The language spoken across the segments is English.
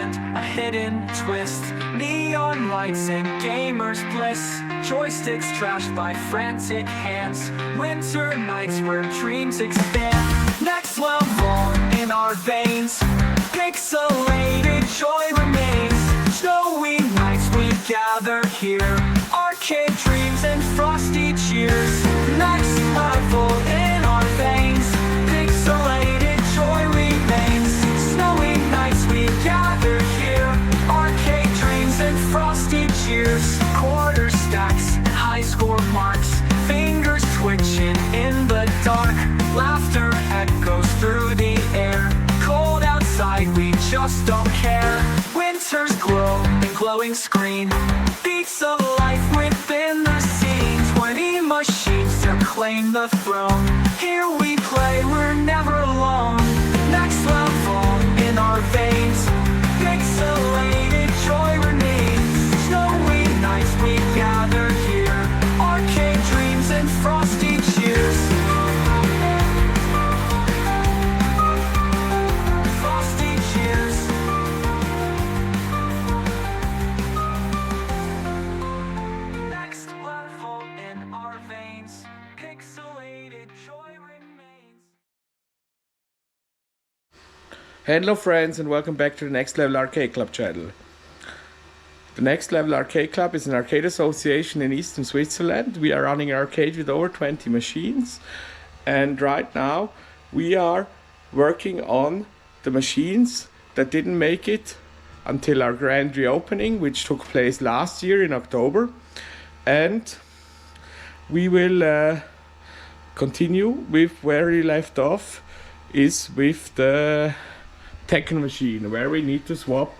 spin, a hidden twist. Neon lights and gamers bliss. Joysticks trashed by frantic hands. Winter nights where dreams expand. Next level in our veins. Pixelated joy remains. Snowy nights we gather here. Arcade dreams and frosty cheers. Next level in our veins. Pixelated joy remains. Snowy nights we gather here. Arcade dreams and frosty cheers. Quarter stacks and high score marks. Fingers twitching in the dark. Laughter echoes through the air. Cold outside, we just don't care. Winter's glow and glowing screen. Beats of life within the scenes. 20 machines to claim the throne. Here we play, we're never alone. Next level in our veins. Pixelated joy remains. Snowy nights we gather here. Arcade dreams and frosty cheers. Frosty cheers. Next level in our veins. Pixelated joy remains. Hello friends and welcome back to the Next Level Arcade Club channel. The Next Level Arcade Club is an arcade association in eastern Switzerland. We are running an arcade with over 20 machines, and right now we are working on the machines that didn't make it until our grand reopening, which took place last year in October. And we will continue with where we left off, is with the Tekken machine, where we need to swap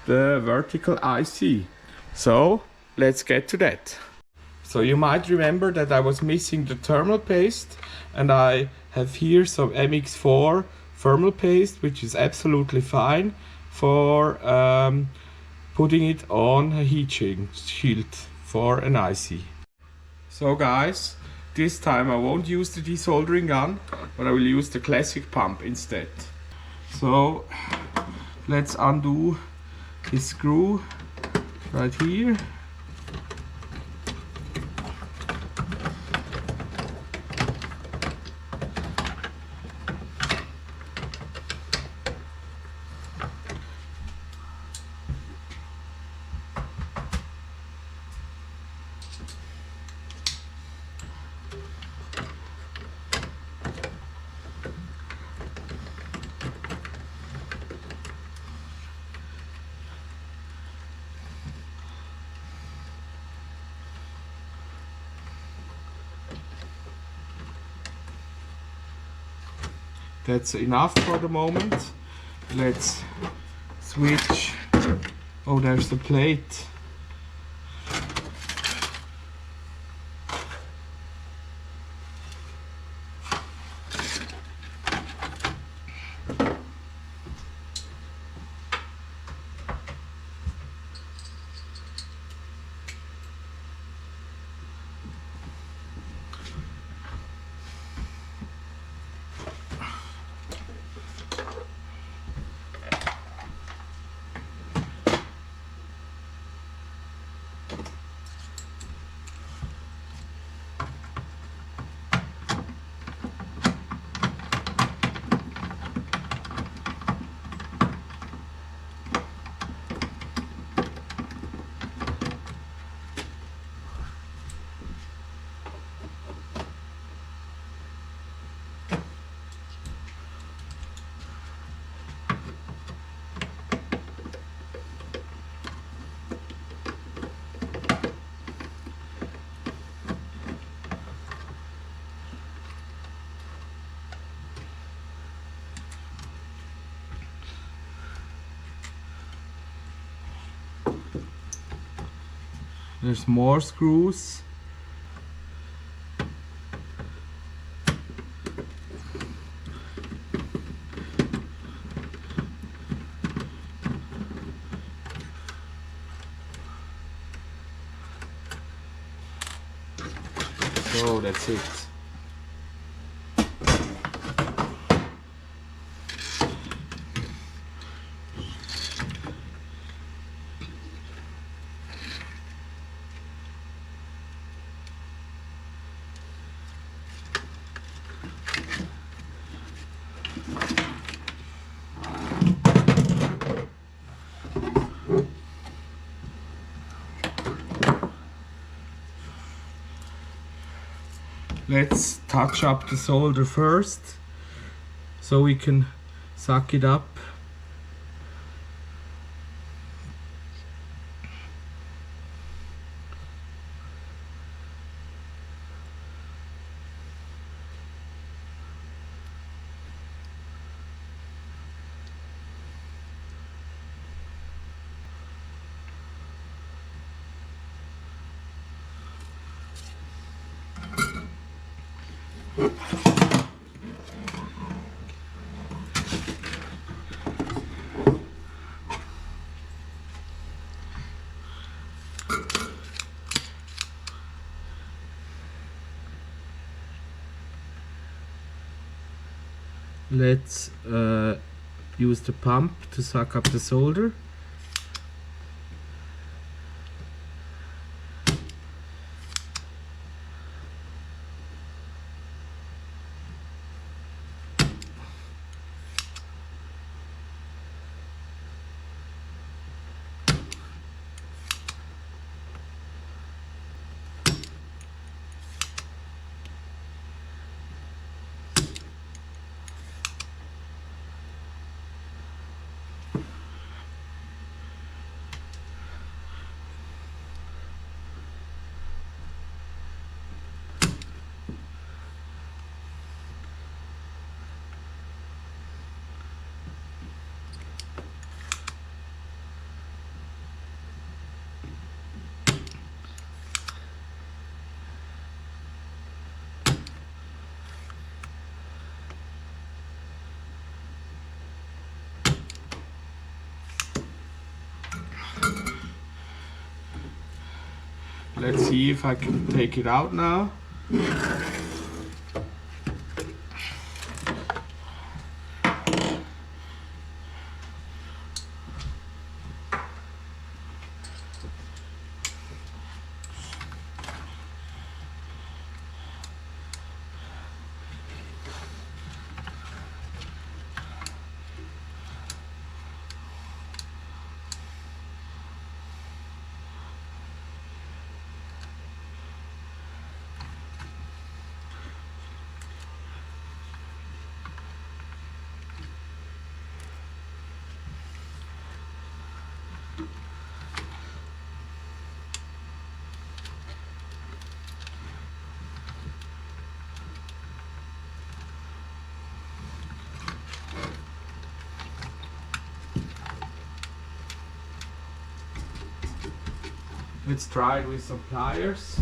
the vertical IC. So let's get to that. So you might remember that I was missing the thermal paste, and I have here some MX4 thermal paste, which is absolutely fine for putting it on a heat shield for an IC. So guys, this time I won't use the desoldering gun, but I will use the classic pump instead. So let's undo this screw right here. That's enough for the moment. Let's switch. Oh, there's the plate. There's more screws. So that's it. let's touch up the solder first so we can suck it up. Let's use the pump to suck up the solder. Let's see if I can take it out now. Let's try it with some pliers.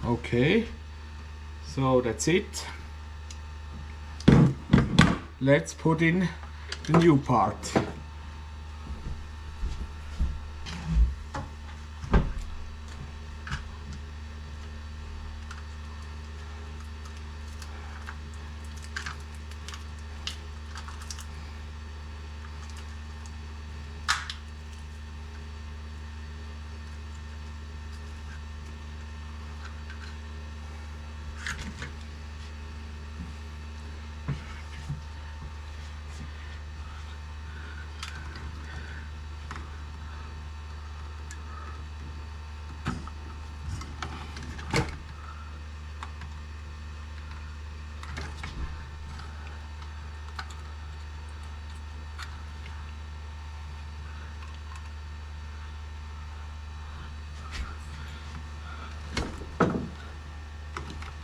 Okay, so that's it. Let's put in the new part.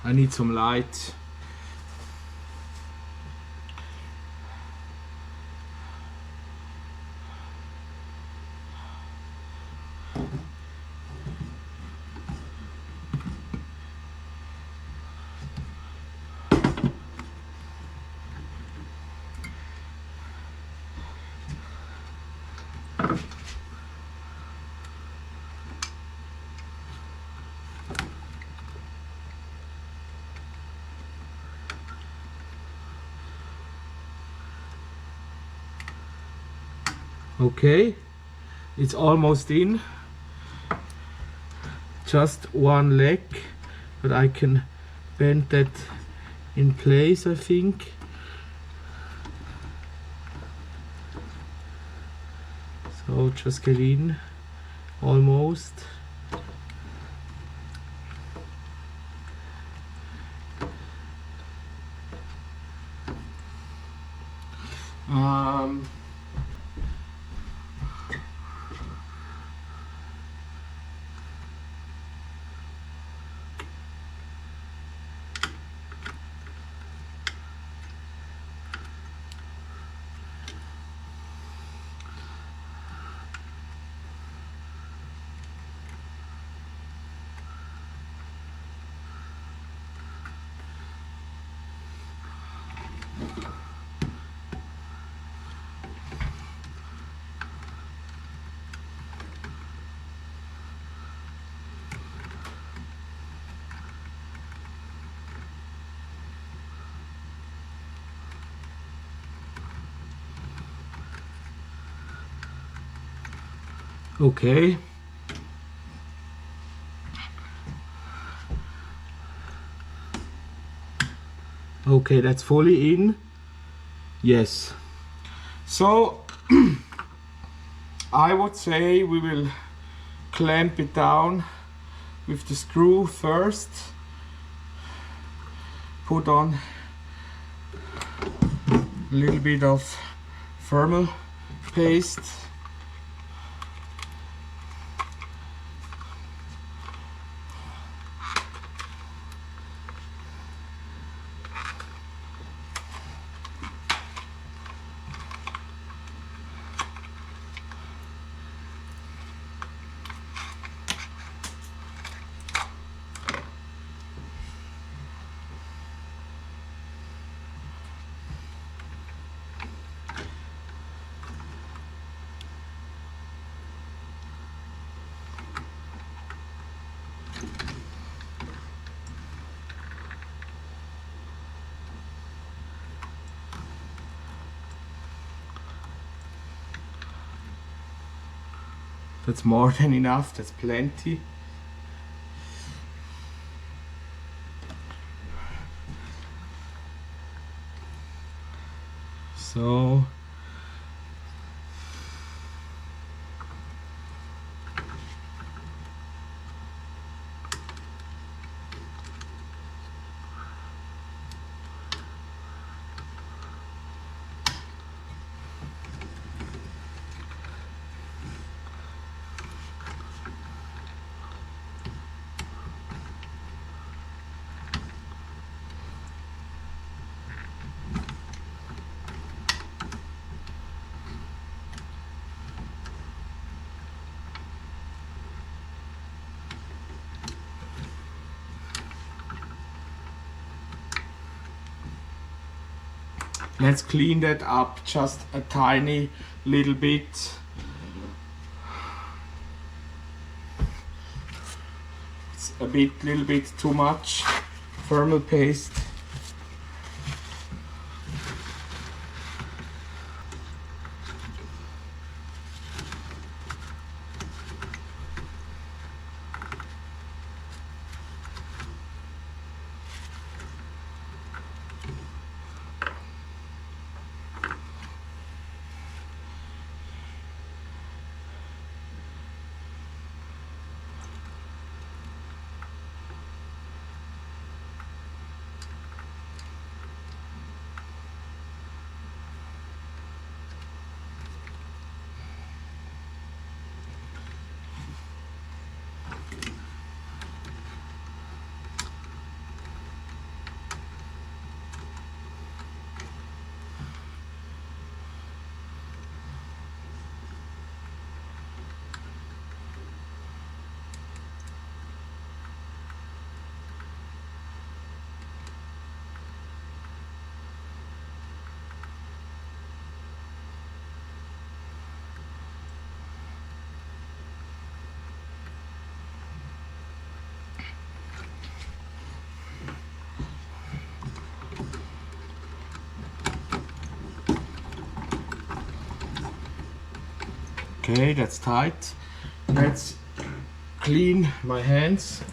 I need some light. Okay, It's almost in. Just one leg, but I can bend that in place, I think. So just get in, almost. Okay. Okay, that's fully in. Yes. So I would say we will clamp it down with the screw first. Put on a little bit of thermal paste. That's more than enough, that's plenty. So let's clean that up just a tiny little bit. It's a little bit too much thermal paste. Okay, that's tight. Let's clean my hands.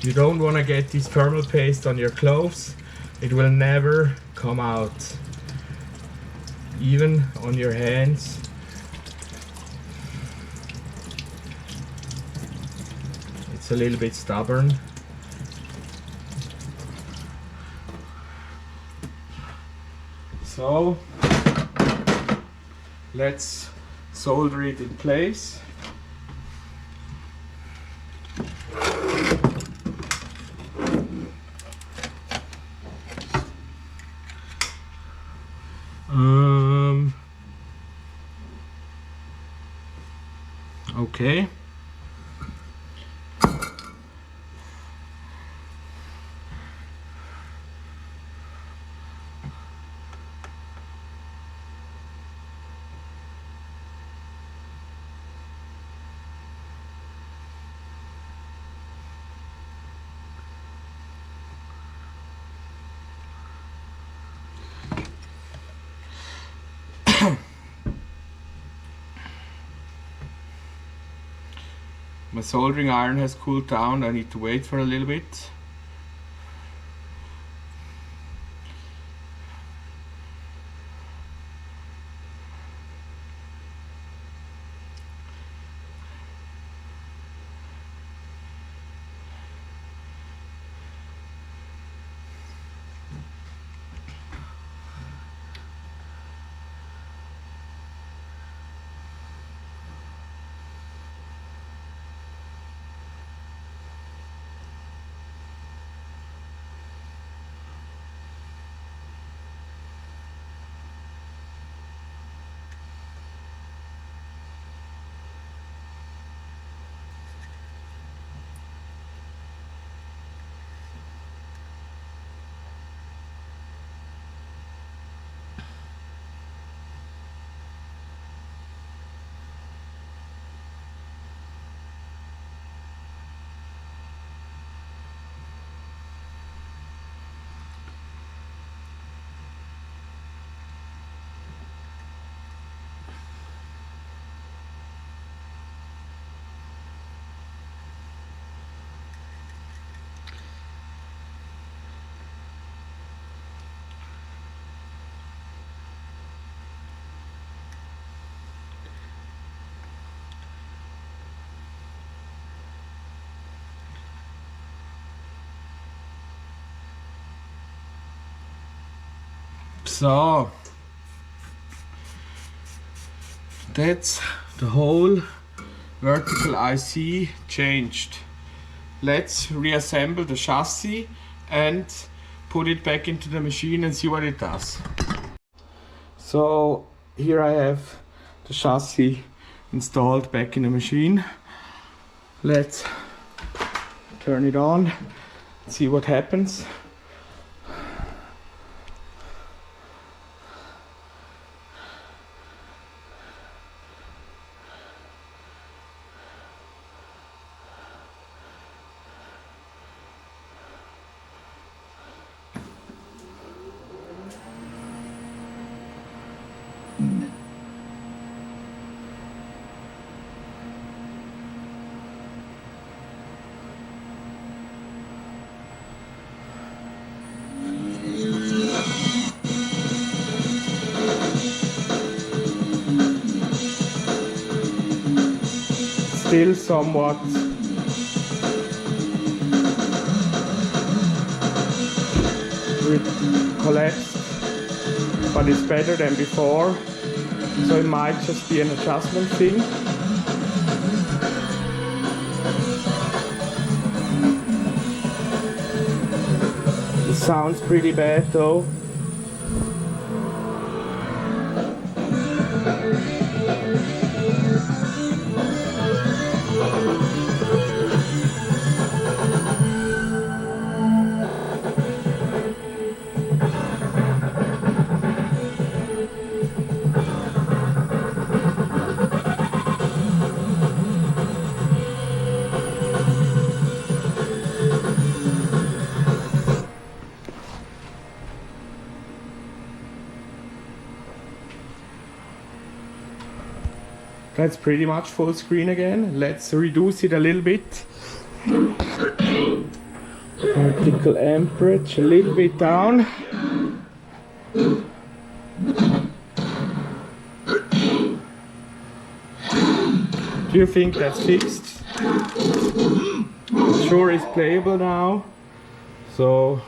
You don't want to get this thermal paste on your clothes. It will never come out. Even on your hands. It's a little bit stubborn. So let's solder it in place. Okay. My soldering iron has cooled down. I need to wait for a little bit. So that's the whole vertical IC changed. Let's reassemble the chassis and put it back into the machine and see what it does. So here I have the chassis installed back in the machine. Let's turn it on, see what happens. Still somewhat collapsed, but it's better than before, so it might just be an adjustment thing. It sounds pretty bad though. That's pretty much full screen again. Let's reduce it a little bit. Particle amperage a little bit down. Do you think that's fixed? It sure is playable now. So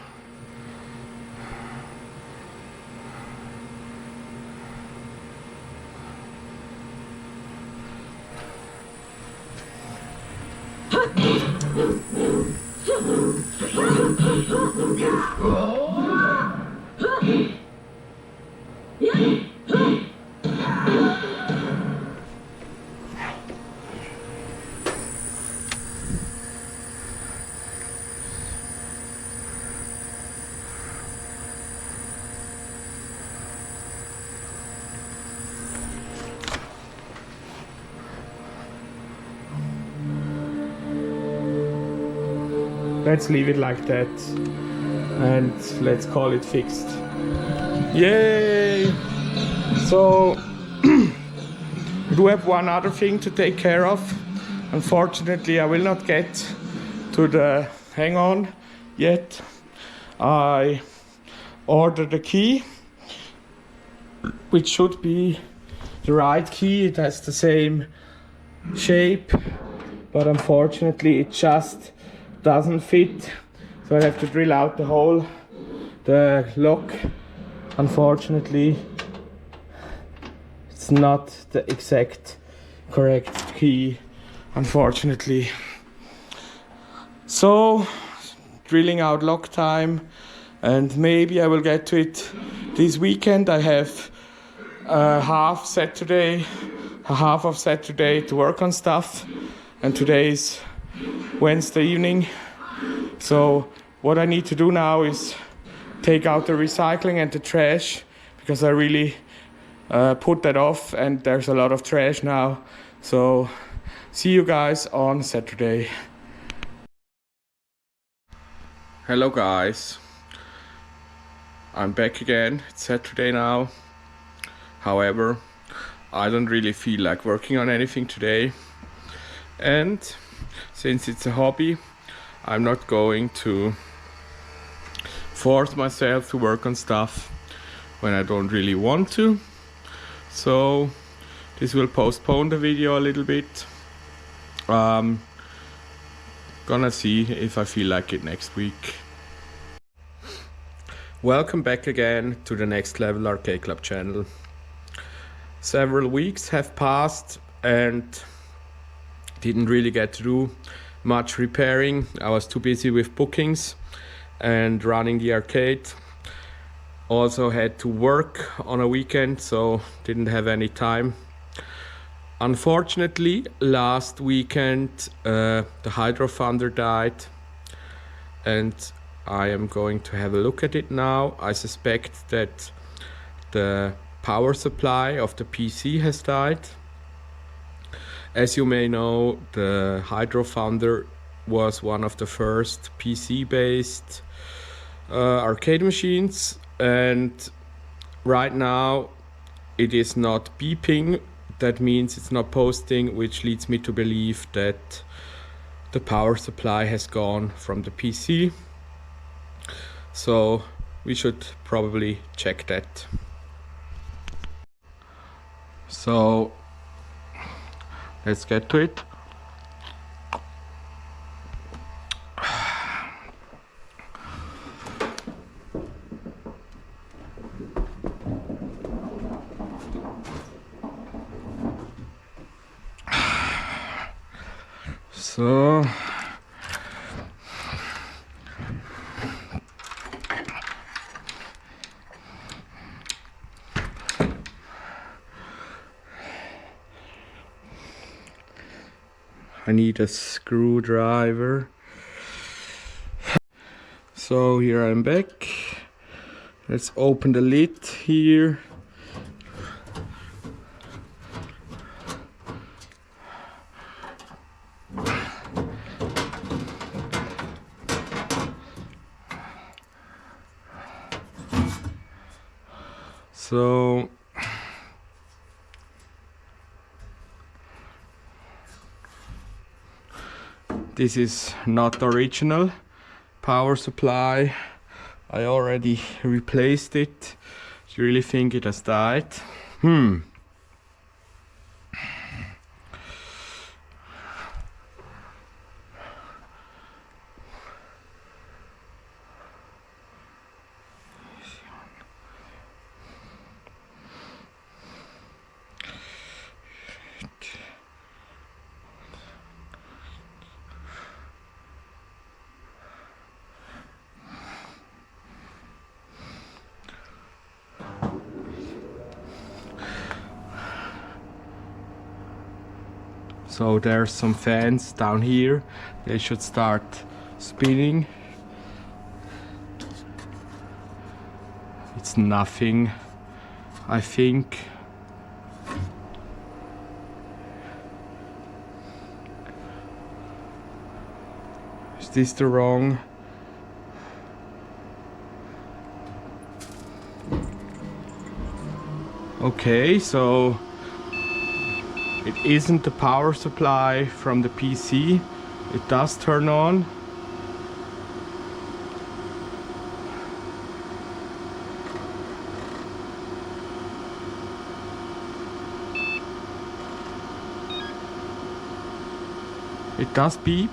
let's leave it like that and let's call it fixed. Yay! So we do have one other thing to take care of. Unfortunately, I will not get to the hang on yet. I ordered a key, which should be the right key. It has the same shape, but unfortunately it just doesn't fit, so I have to drill out the hole, the lock. Unfortunately, it's not the exact correct key, unfortunately. So drilling out lock time, and maybe I will get to it this weekend. I have a half of Saturday to work on stuff, and today is Wednesday evening. So what I need to do now is take out the recycling and the trash, because I really put that off and there's a lot of trash now. So see you guys on Saturday. Hello guys, I'm back again. It's Saturday now. However, I don't really feel like working on anything today, and since it's a hobby, I'm not going to force myself to work on stuff when I don't really want to. So this will postpone the video a little bit. Gonna see if I feel like it next week. Welcome back again to the Next Level Arcade Club channel. Several weeks have passed and didn't really get to do much repairing. I was too busy with bookings and running the arcade. Also had to work on a weekend, so didn't have any time. Unfortunately, last weekend the Hydro Thunder died, and I am going to have a look at it now. I suspect that the power supply of the PC has died. As you may know, the Hydro Thunder was one of the first PC-based arcade machines, and right now it is not beeping. That means it's not posting, which leads me to believe that the power supply has gone from the PC. So we should probably check that. So let's get to it. So I need a screwdriver. So here I'm back. Let's open the lid here. So This is not original power supply. I already replaced it. You really think it has died? So there's some fans down here. They should start spinning. It's nothing, I think. Is this the wrong? Okay, so it isn't the power supply from the PC. It does turn on. It does beep.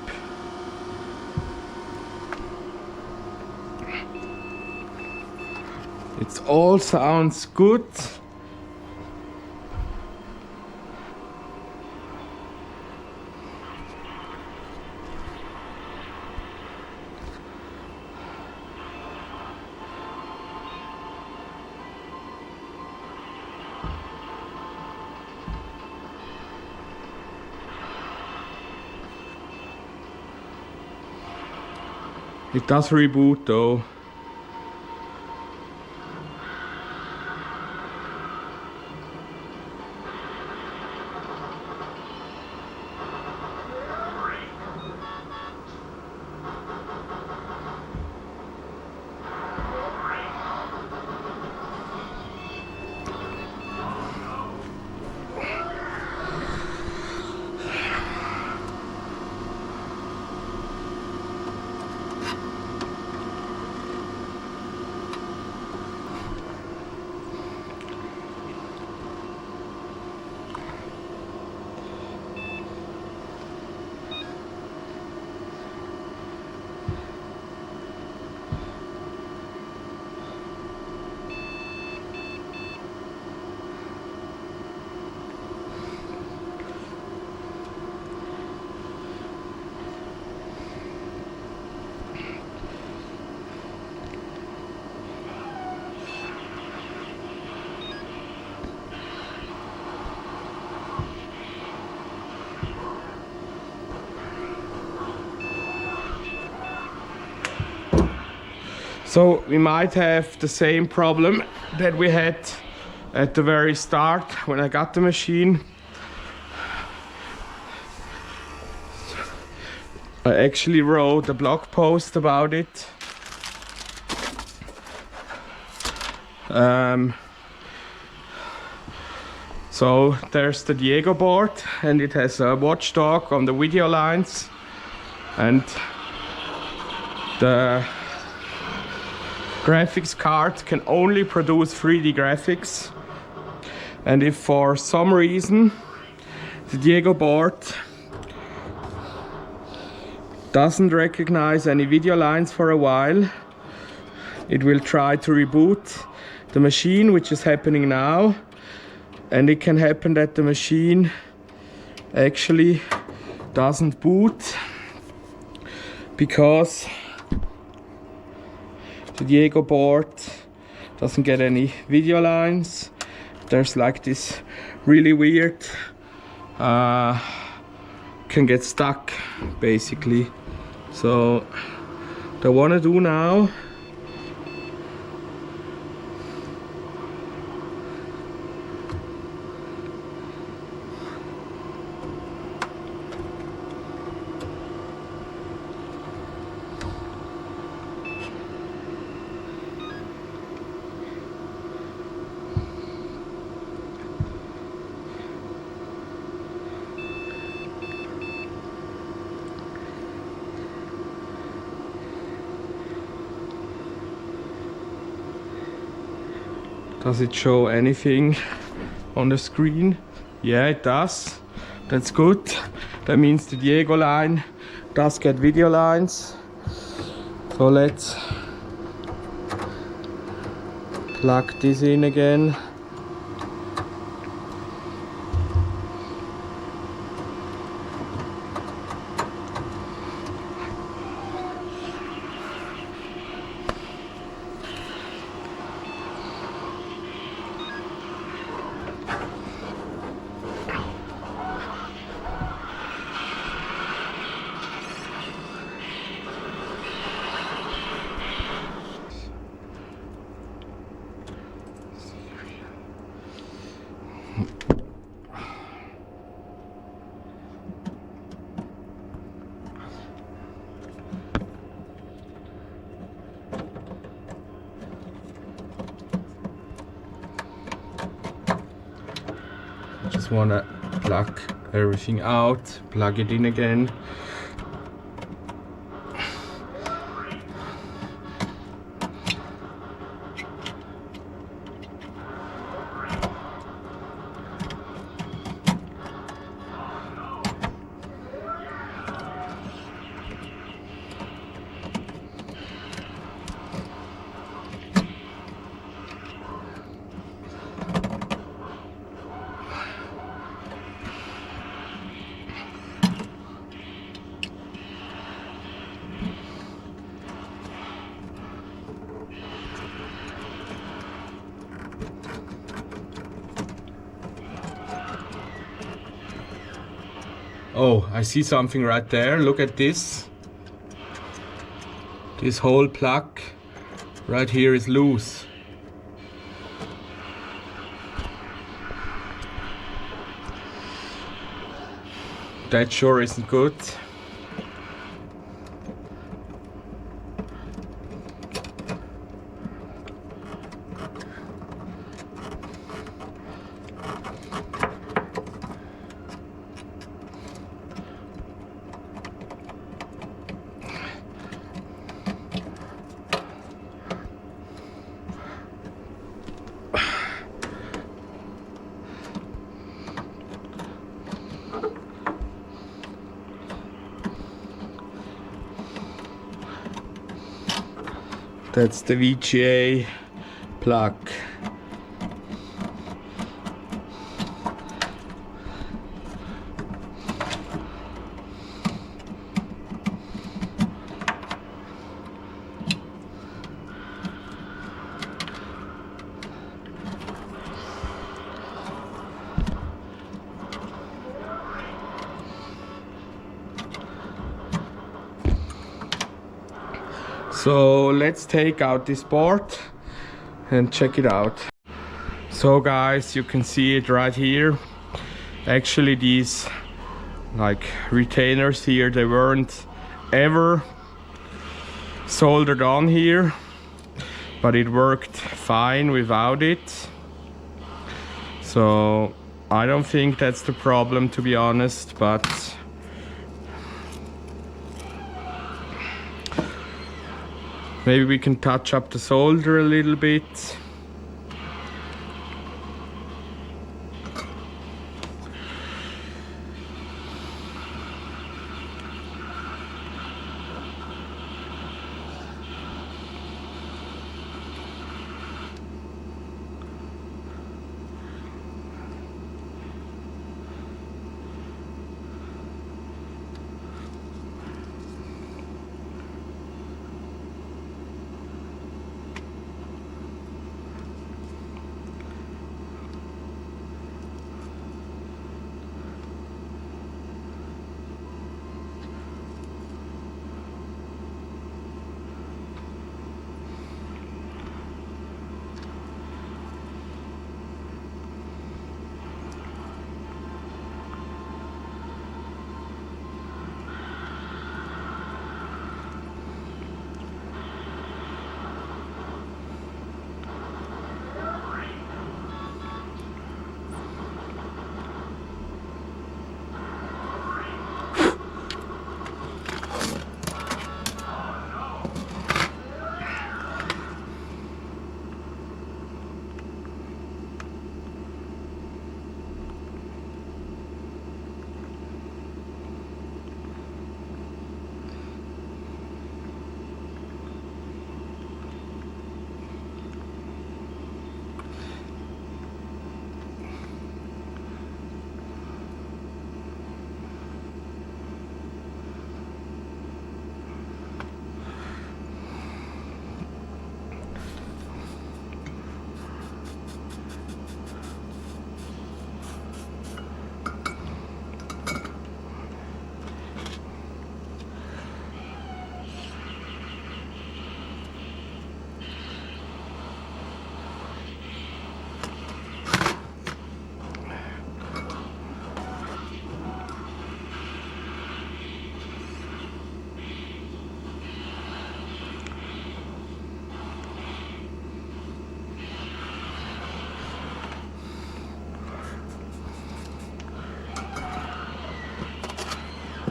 It all sounds good. It does reboot though. So we might have the same problem that we had at the very start when I got the machine. I actually wrote a blog post about it. So there's the Diego board and it has a watchdog on the video lines, and the graphics card can only produce 3D graphics, and if for some reason the Diego board doesn't recognize any video lines for a while, it will try to reboot the machine, which is happening now. And it can happen that the machine actually doesn't boot because the Diego board doesn't get any video lines. There's like this really weird, can get stuck basically. So what I want to do now, Does it show anything on the screen? Yeah, it does. That's good. That means the Diego line does get video lines. So let's plug this in again. Just wanna plug everything out, plug it in again. Oh, I see something right there. Look at this. This whole plug right here is loose. That sure isn't good. That's the VGA plug. So let's take out this board and check it out. So guys, you can see it right here. Actually these like retainers here, they weren't ever soldered on here, but it worked fine without it. So I don't think that's the problem, to be honest, but maybe we can touch up the solder a little bit.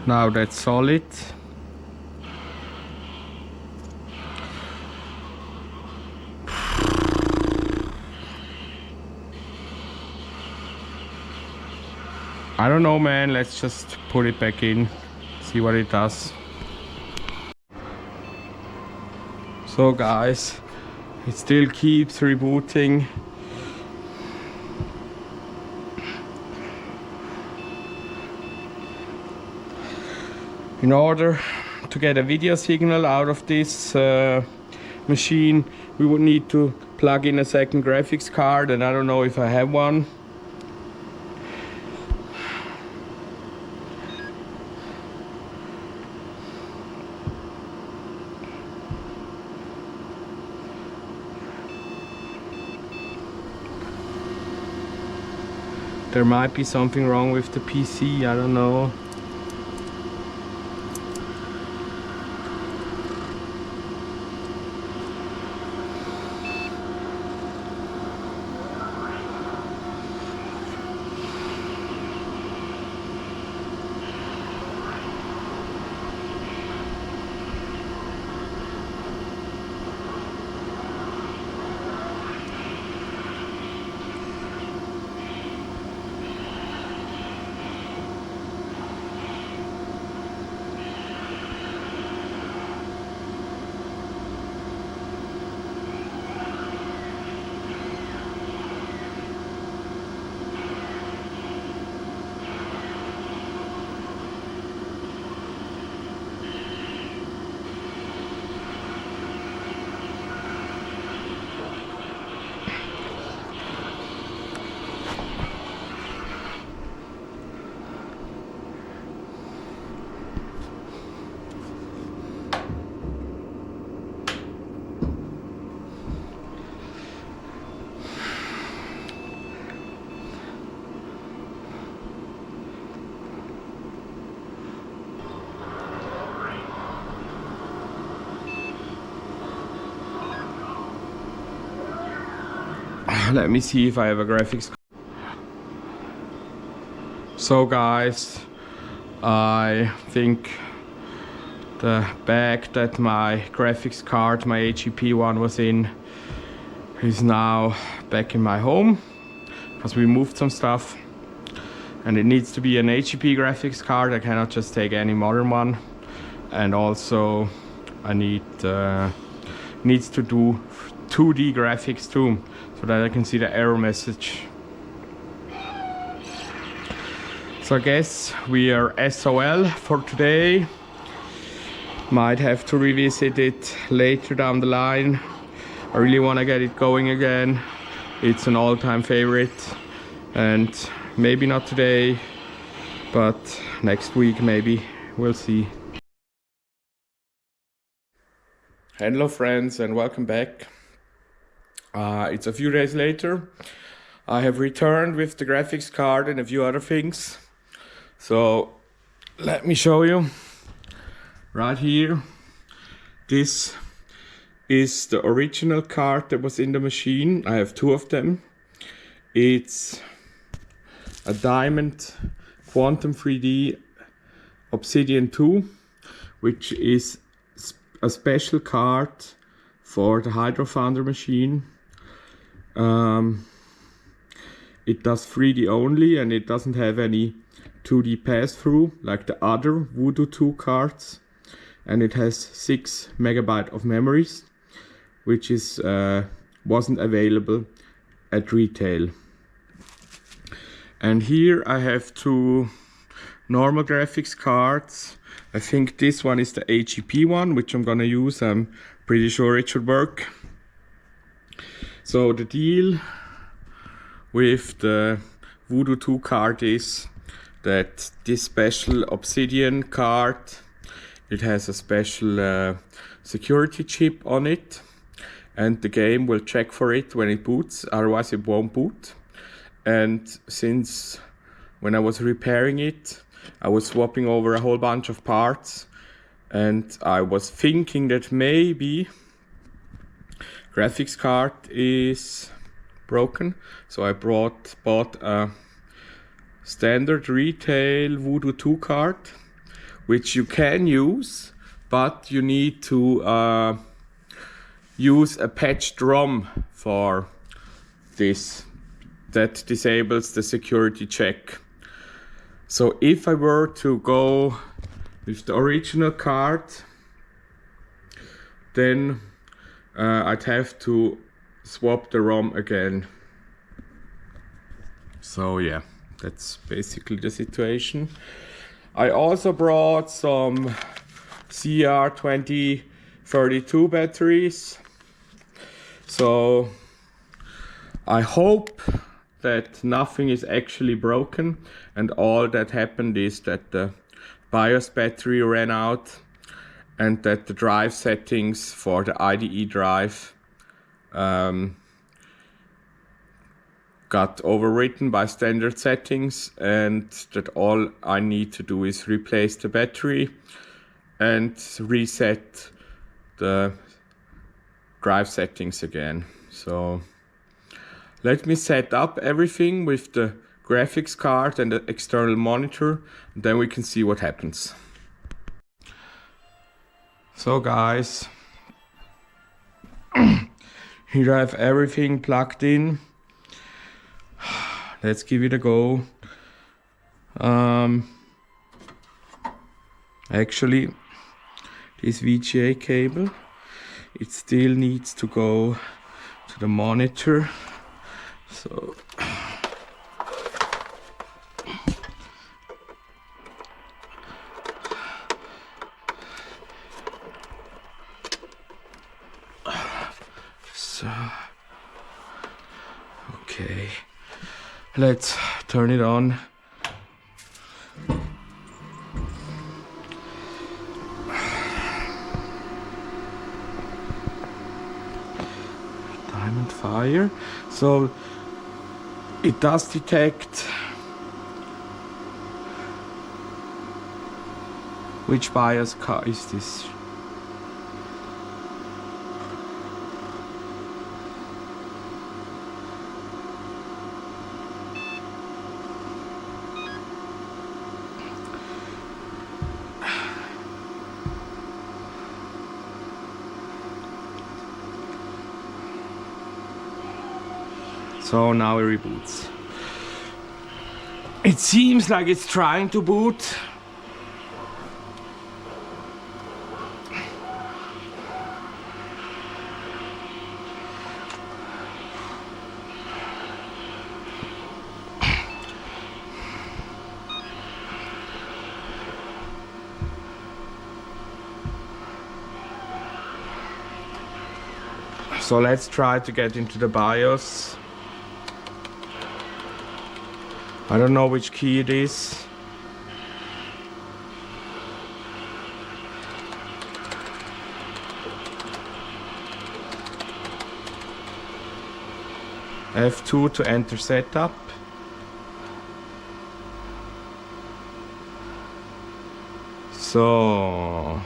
Now that's solid. I don't know, man, let's just put it back in, see what it does. So guys, it still keeps rebooting. In order to get a video signal out of this machine, we would need to plug in a second graphics card, and I don't know if I have one. There might be something wrong with the PC, I don't know. Let me see if I have a graphics. So guys, I think the bag that my graphics card, my HEP one, was in is now back in my home, because we moved some stuff and it needs to be an HEP graphics card. I cannot just take any modern one, and also I needs to do 2D graphics too, so that I can see the error message. So I guess we are SOL for today. Might have to revisit it later down the line. I really want to get it going again. It's an all-time favorite, and maybe not today, but next week maybe. We'll see. Hello friends, and welcome back. It's a few days later. I have returned with the graphics card and a few other things. So let me show you. Right here, this is the original card that was in the machine. I have two of them. It's a Diamond Quantum 3D Obsidian 2, which is a special card for the Hydro Thunder machine. It does 3D only, and it doesn't have any 2D pass-through like the other Voodoo 2 cards, and it has 6 MB of memories, which is wasn't available at retail. And here I have two normal graphics cards. I think this one is the HEP one, which I'm gonna use. I'm pretty sure it should work. So the deal with the Voodoo 2 card is that this special Obsidian card, it has a special security chip on it, and the game will check for it when it boots, otherwise it won't boot. And since when I was repairing it, I was swapping over a whole bunch of parts, and I was thinking that maybe graphics card is broken. So I bought a standard retail Voodoo 2 card which you can use, but you need to use a patched ROM for this. That disables the security check. So if I were to go with the original card, then I'd have to swap the ROM again. So yeah, that's basically the situation. I also brought some CR2032 batteries. So I hope that nothing is actually broken, and all that happened is that the BIOS battery ran out and that the drive settings for the IDE drive got overwritten by standard settings, and that all I need to do is replace the battery and reset the drive settings again. So let me set up everything with the graphics card and the external monitor, and then we can see what happens. So guys, here I have everything plugged in. Let's give it a go. Actually, this VGA cable, it still needs to go to the monitor. So okay, let's turn it on. Diamond fire. So it does detect which BIOS card is this. So now it reboots. It seems like it's trying to boot. So let's try to get into the BIOS. I don't know which key it is. F2 to enter setup. So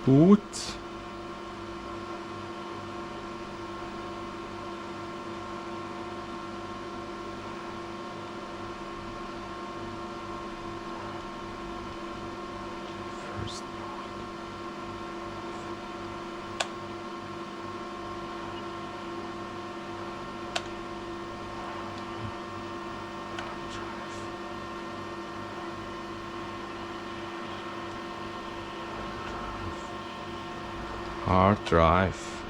boot. Hard drive.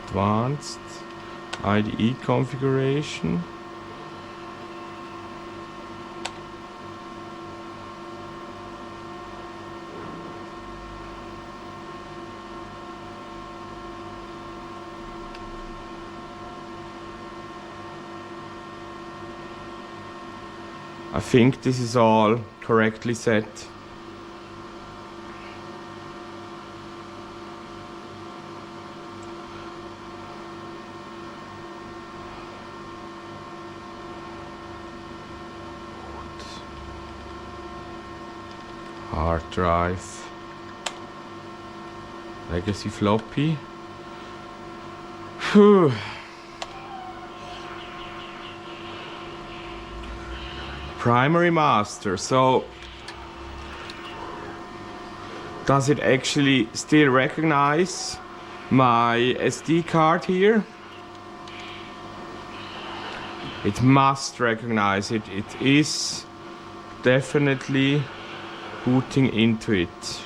Advanced IDE configuration. I think this is all correctly set. Hard drive. Legacy floppy. Phew. Primary master, so does it actually still recognize my SD card here? It must recognize it. It is definitely booting into it.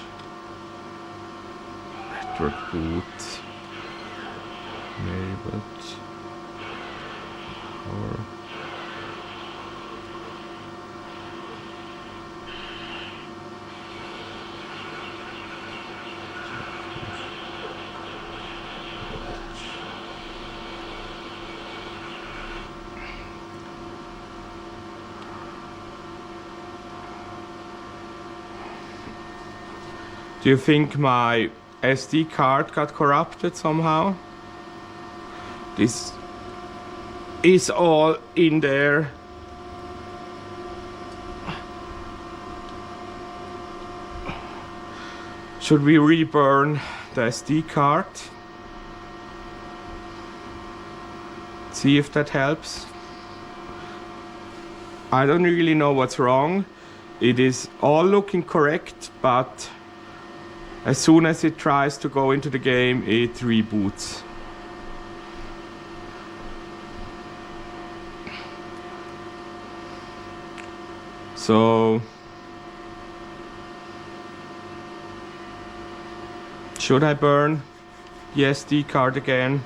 Network boot. Enabled. Or do you think my SD card got corrupted somehow? This is all in there. Should we reburn the SD card? See if that helps. I don't really know what's wrong. It is all looking correct, but as soon as it tries to go into the game, it reboots. So, should I burn the SD card again?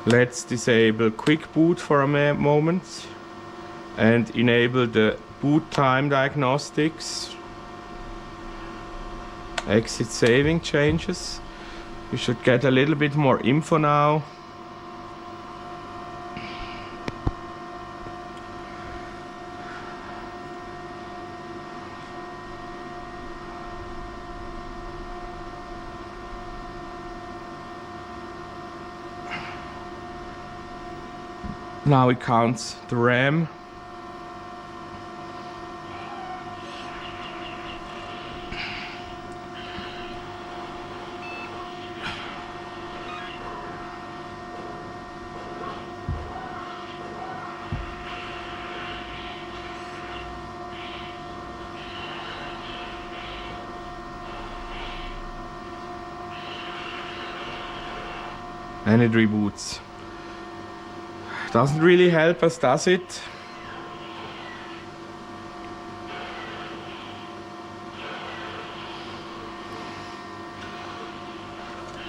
Let's disable quick boot for a moment and enable the boot time diagnostics. Exit saving changes. We should get a little bit more info now. Now it counts the RAM. And it reboots. Doesn't really help us, does it?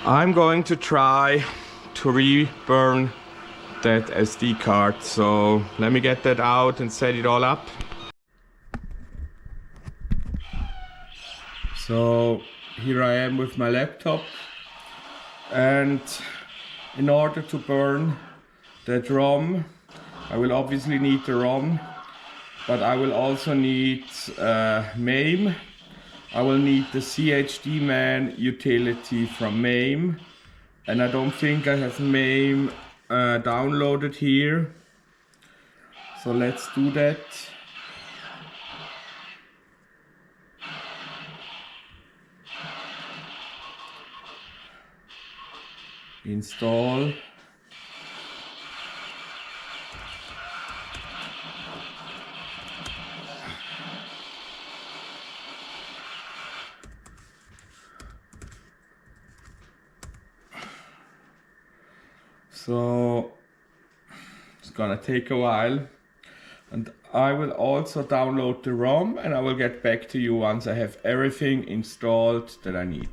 I'm going to try to reburn that SD card, so let me get that out and set it all up. So here I am with my laptop, and in order to burn that ROM, I will obviously need the ROM, but I will also need MAME. I will need the CHDman utility from MAME, and I don't think I have MAME downloaded here. So let's do that. Install. So it's gonna take a while, and I will also download the ROM, and I will get back to you once I have everything installed that I need.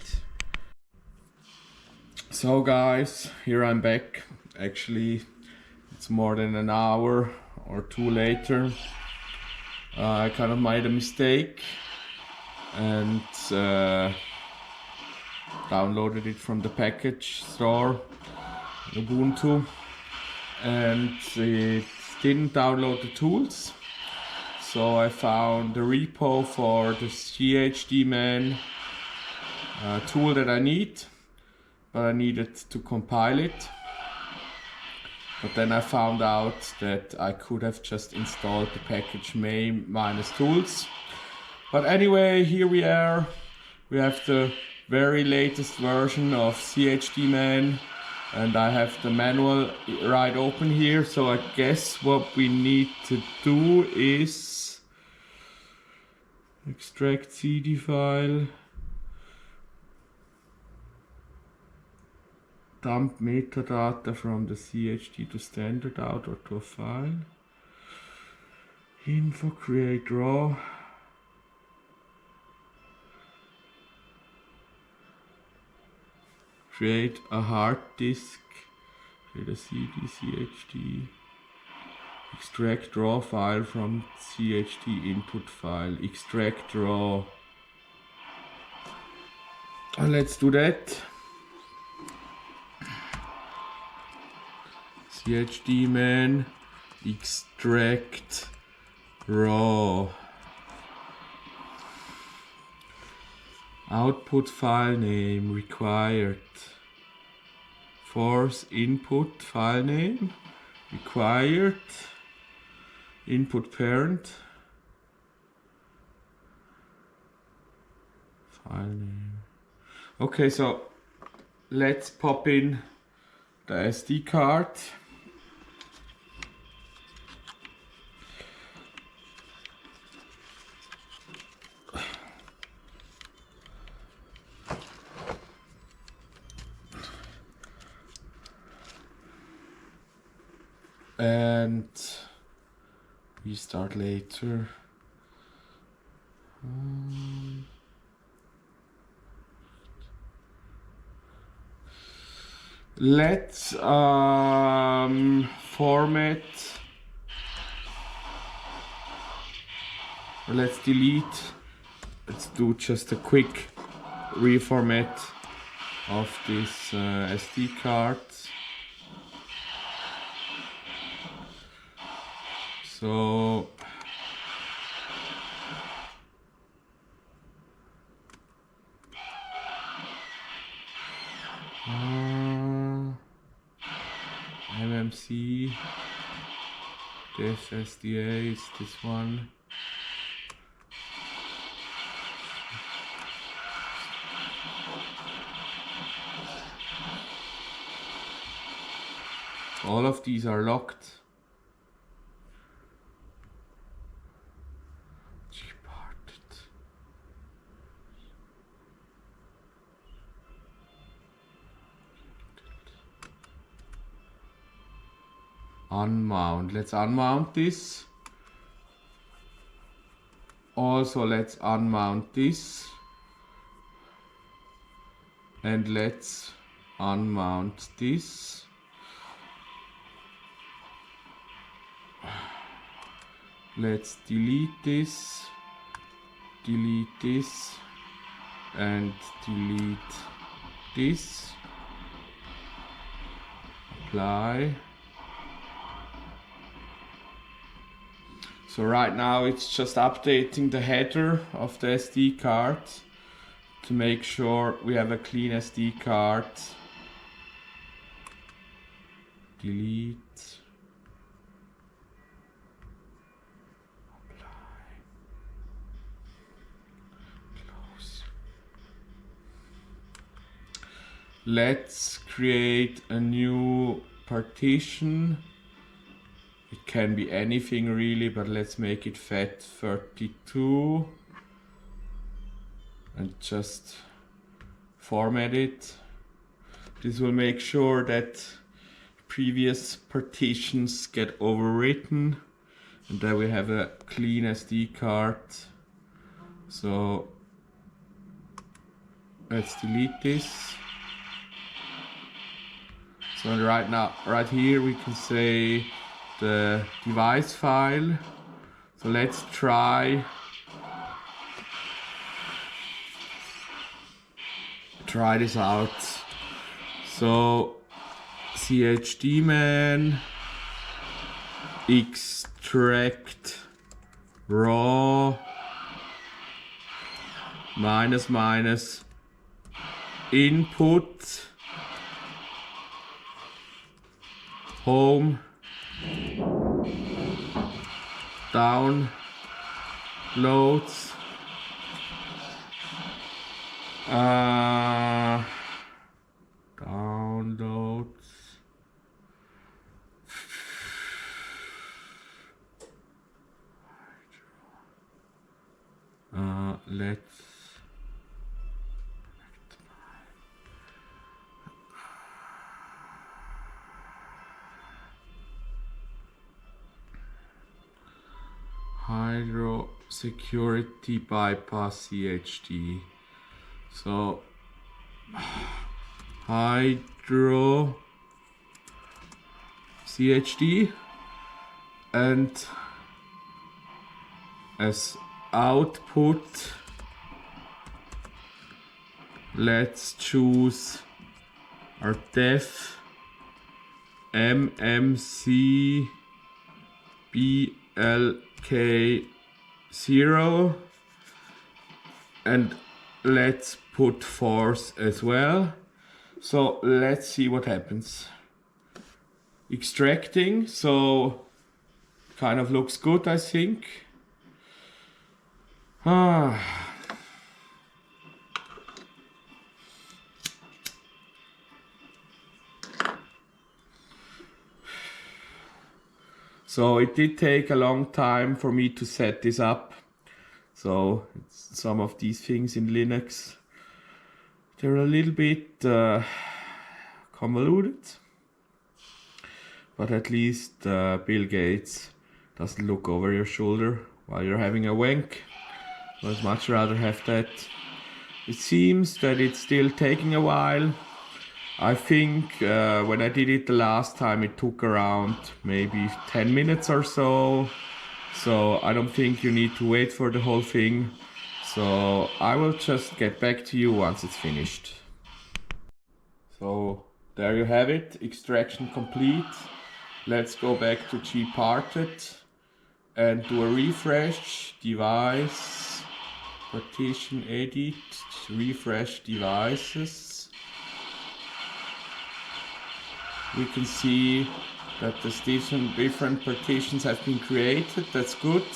So guys, here I'm back. Actually, it's more than an hour or two later. I kind of made a mistake and downloaded it from the package store, Ubuntu, and it didn't download the tools. So I found the repo for the CHDman tool that I need, but I needed to compile it. But then I found out that I could have just installed the package MAME minus tools. But anyway, here we are. We have the very latest version of CHD-Man, and I have the manual right open here, so I guess what we need to do is extract CD file, dump metadata from the CHD to standard out or to a file, info, create raw, create a hard disk, create a CD, CHD, extract raw file from CHD input file, extract raw. And let's do that. CHD-Man, extract raw. Output file name required. Force input file name required. Input parent. File name. Okay, so let's pop in the SD card. And we start later. Let's format, or let's delete. Let's do just a quick reformat of this SD card. So MMC, this SDA is this one. All of these are locked. Unmount. Let's unmount this. Also, let's unmount this. And let's unmount this. Let's delete this, and delete this. Apply. So right now it's just updating the header of the SD card to make sure we have a clean SD card. Delete. Let's create a new partition. It can be anything really, but let's make it FAT32 and just format it. This will make sure that previous partitions get overwritten and that we have a clean SD card. So let's delete this. So right here we can say the device file. So let's try this out. So CHD-Man, extract raw minus input home downloads Downloads. Let's Hydro Security Bypass CHD. So Hydro CHD, and as output let's choose our def MMC BLK0, and let's put force as well. So let's see what happens. Extracting, so kind of looks good, I think. So it did take a long time for me to set this up. So some of these things in Linux, they're a little bit convoluted. But at least Bill Gates doesn't look over your shoulder while you're having a wank. I'd much rather have that. It seems that it's still taking a while. I think when I did it the last time, it took around maybe 10 minutes or so. So I don't think you need to wait for the whole thing. So I will just get back to you once it's finished. So there you have it, extraction complete. Let's go back to gparted and do a refresh, device, partition edit, refresh devices. We can see that the different partitions have been created. That's good.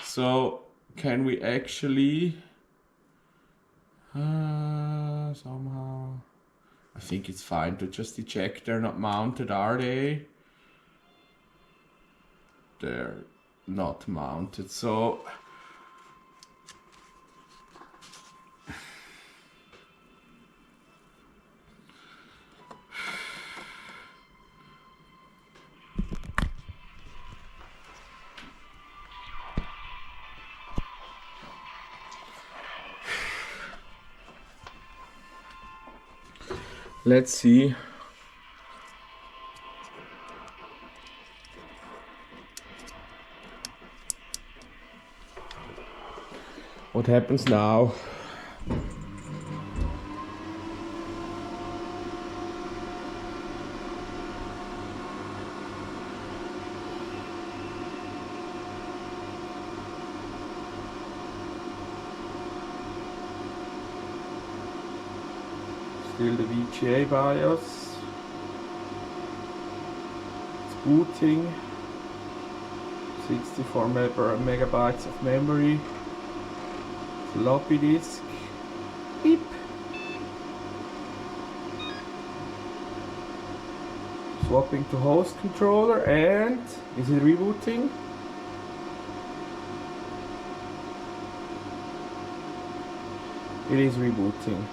So can we actually somehow, I think it's fine to just eject. They're not mounted, are they? They're not mounted, so let's see. What happens now? Still the VGA BIOS. It's booting. 64 megabytes of memory. Floppy disk. Beep. Swapping to host controller, and is it rebooting? It is rebooting.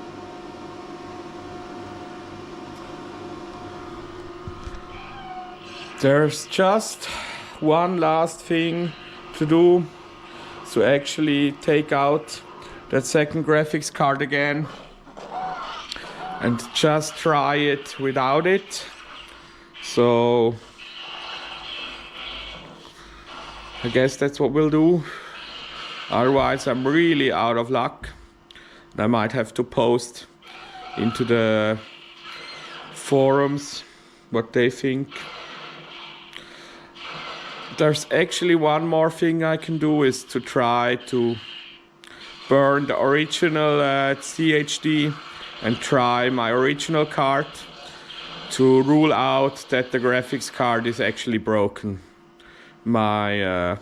There's just one last thing to do, to actually take out that second graphics card again and just try it without it. So I guess that's what we'll do. Otherwise I'm really out of luck. I might have to post into the forums what they think. There's actually one more thing I can do, is to try to burn the original CHD and try my original card to rule out that the graphics card is actually broken. My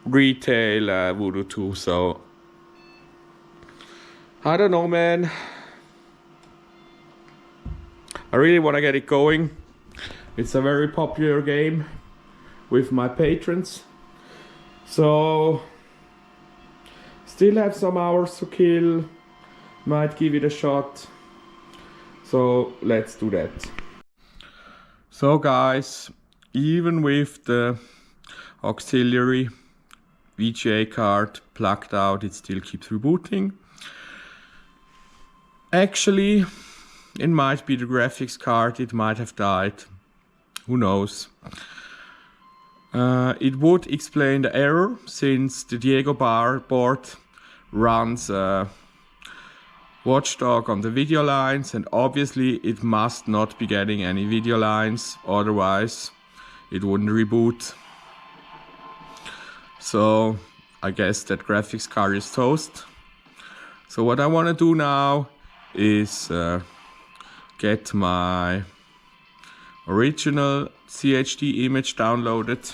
retail Voodoo 2. So I don't know, man. I really want to get it going. It's a very popular game with my patrons. So, still have some hours to kill. Might give it a shot. So, let's do that. So guys, even with the auxiliary VGA card plugged out, it still keeps rebooting. Actually, it might be the graphics card, it might have died. Who knows? It would explain the error, since the Diego board runs Watchdog on the video lines, and obviously it must not be getting any video lines, otherwise it wouldn't reboot. So I guess that graphics card is toast. So what I want to do now is get my original CHD image downloaded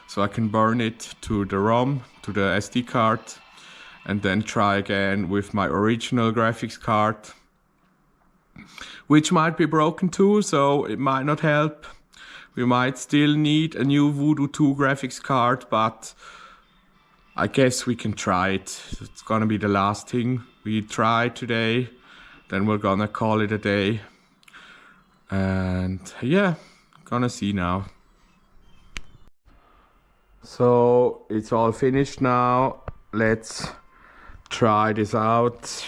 so I can burn it to the ROM, to the SD card, and then try again with my original graphics card, which might be broken too, so it might not help. We might still need a new Voodoo 2 graphics card, but I guess we can try it. It's gonna be the last thing we try today, then we're gonna call it a day. And yeah, gonna see now. So it's all finished now. Let's try this out.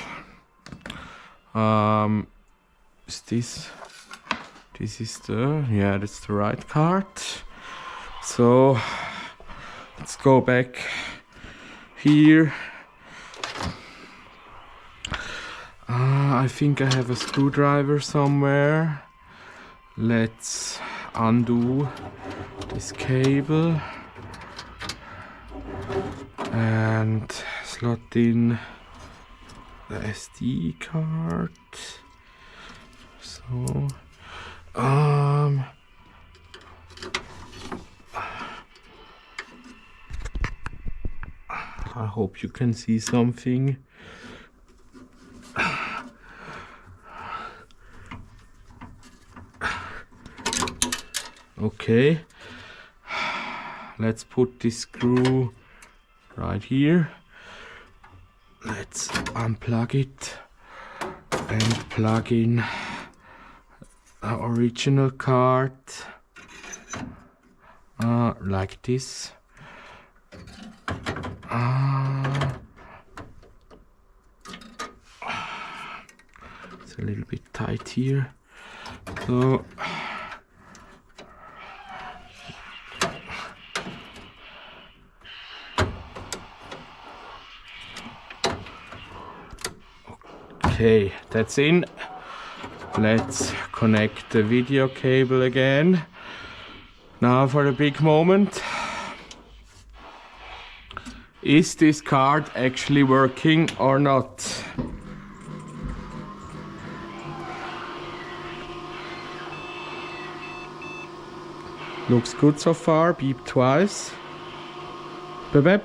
Is this is the, yeah, that's the right card. So let's go back here. I think I have a screwdriver somewhere. Let's undo this cable and slot in the SD card. So I hope you can see something. Okay, let's put this screw right here. Let's unplug it and plug in the original card like this. It's a little bit tight here, so okay, that's in. Let's connect the video cable again. Now for the big moment. Is this card actually working or not? Looks good so far. Beep twice. Beep beep.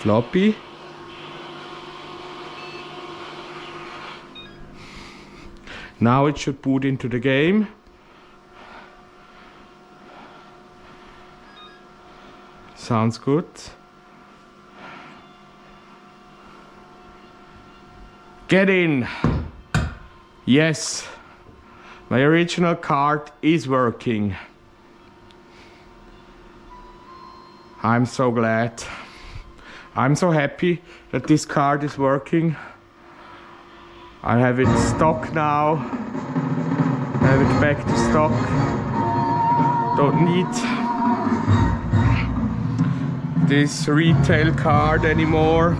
Floppy. Now it should boot into the game. Sounds good. Get in. Yes, my original card is working. I'm so glad. I'm so happy that this card is working. I have it stock now. I have it back to stock. Don't need this retail card anymore.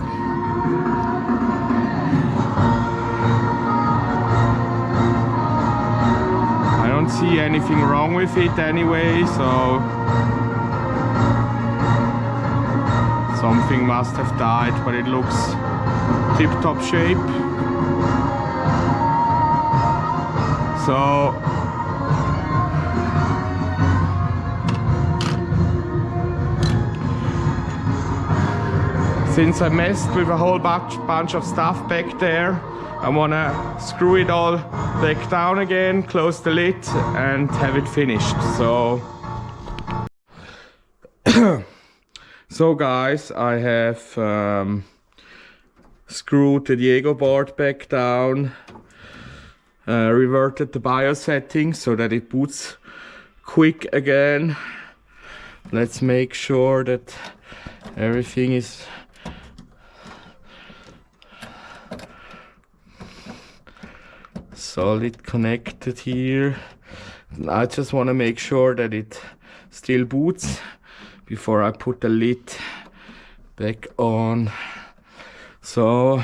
I don't see anything wrong with it anyway, so something must have died, but it looks tip-top shape. So Since I messed with a whole bunch of stuff back there, I wanna screw it all back down again, close the lid and have it finished. So guys, I have screwed the Diego board back down, reverted the BIOS settings so that it boots quick again. Let's make sure that everything is solid connected here. I just want to make sure that it still boots before I put the lid back on. So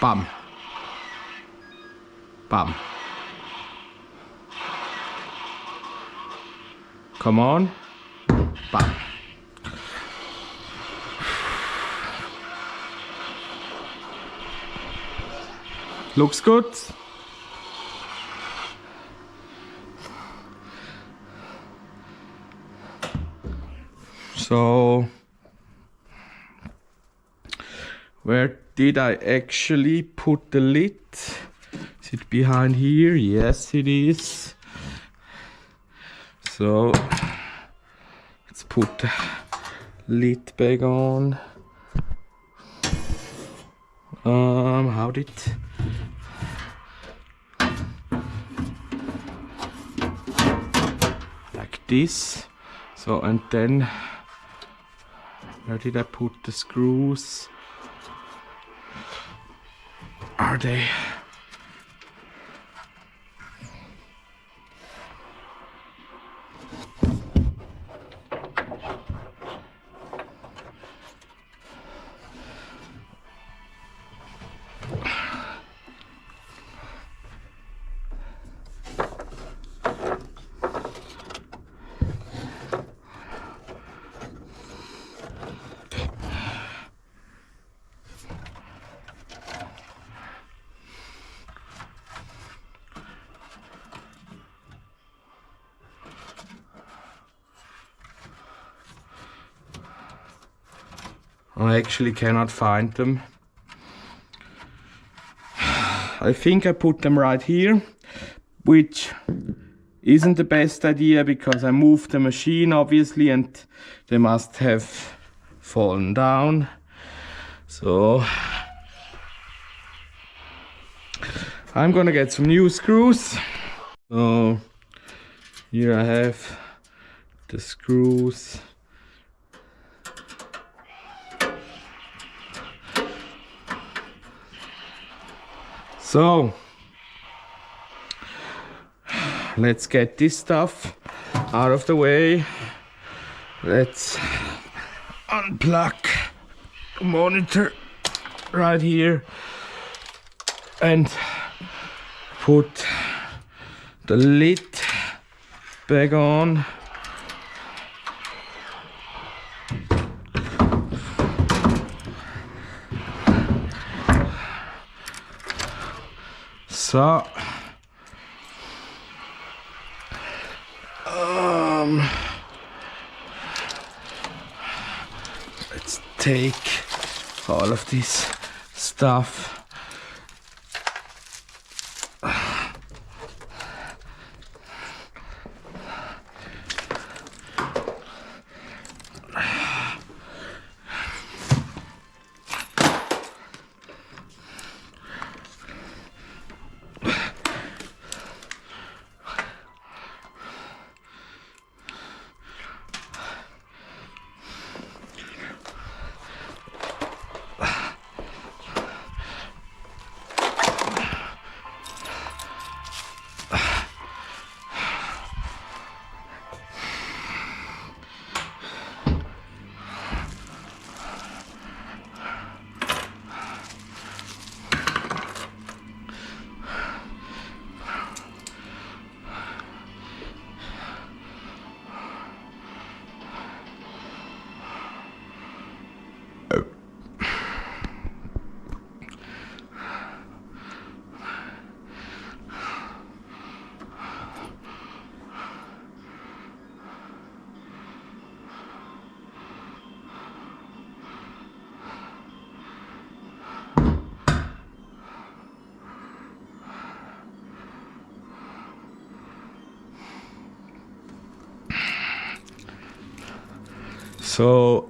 bam, bam. Come on, bam. Looks good. So, where did I actually put the lid? Is it behind here? Yes, it is. So let's put the lid back on. How did? Like this. So, and then where did I put the screws? Are they? I actually cannot find them. I think I put them right here, which isn't the best idea because I moved the machine obviously and they must have fallen down. So I'm gonna get some new screws. So here I have the screws. So let's get this stuff out of the way. Let's unplug the monitor right here and put the lid back on. So let's take all of this stuff. So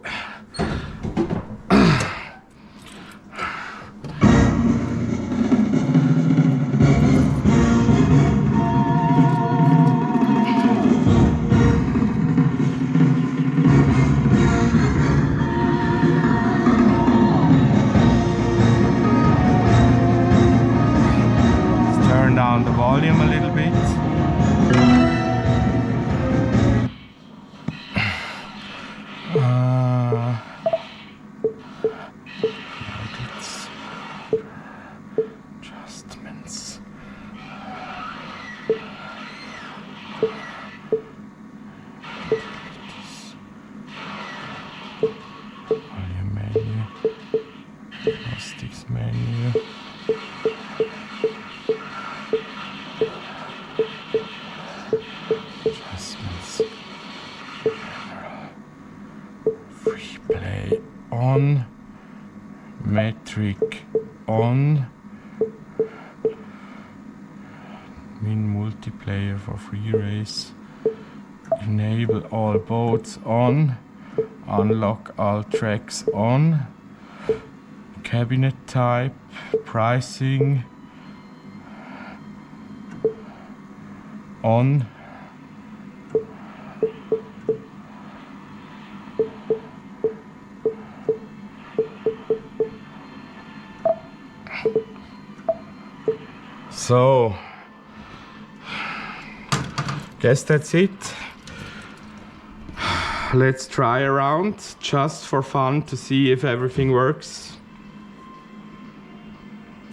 let's turn down the volume a little bit. Adjustments. Volume menu. Plastics menu. Adjustments. Free play on. Metric on. Min multiplayer for free race. Enable all boats on. Unlock all tracks on. Cabinet type. Pricing on. So, guess that's it. Let's try a round just for fun to see if everything works.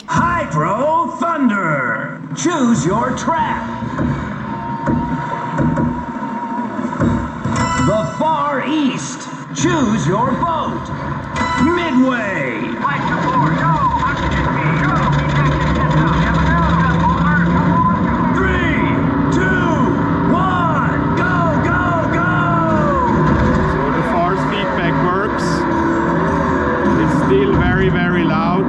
Hydro Thunder! Choose your track. The Far East. Choose your boat. Midway. Right to board. Go. Go. 3, 2, 1. Go, go, go. So the force feedback works. It's still very, very loud.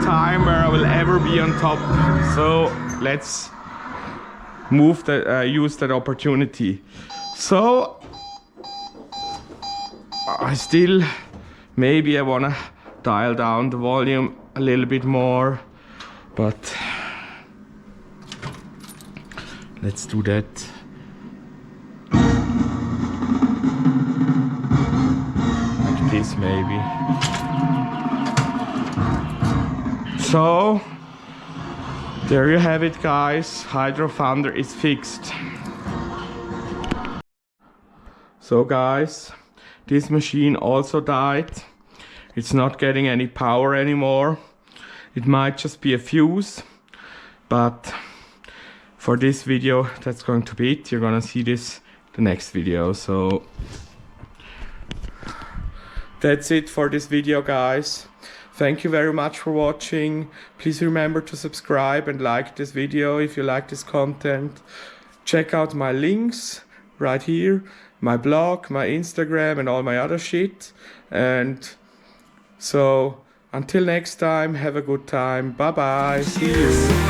Time where I will ever be on top. So let's move that, use that opportunity. So I still, maybe I wanna dial down the volume a little bit more, but let's do that. this maybe. So there you have it, guys. Hydro Thunder is fixed. So guys, this machine also died. It's not getting any power anymore. It might just be a fuse, but for this video, that's going to be it. You're gonna see this the next video. So that's it for this video, guys. Thank you very much for watching. Please remember to subscribe and like this video if you like this content. Check out my links right here, my blog, my Instagram, and all my other shit. And so until next time, have a good time. Bye bye. See you.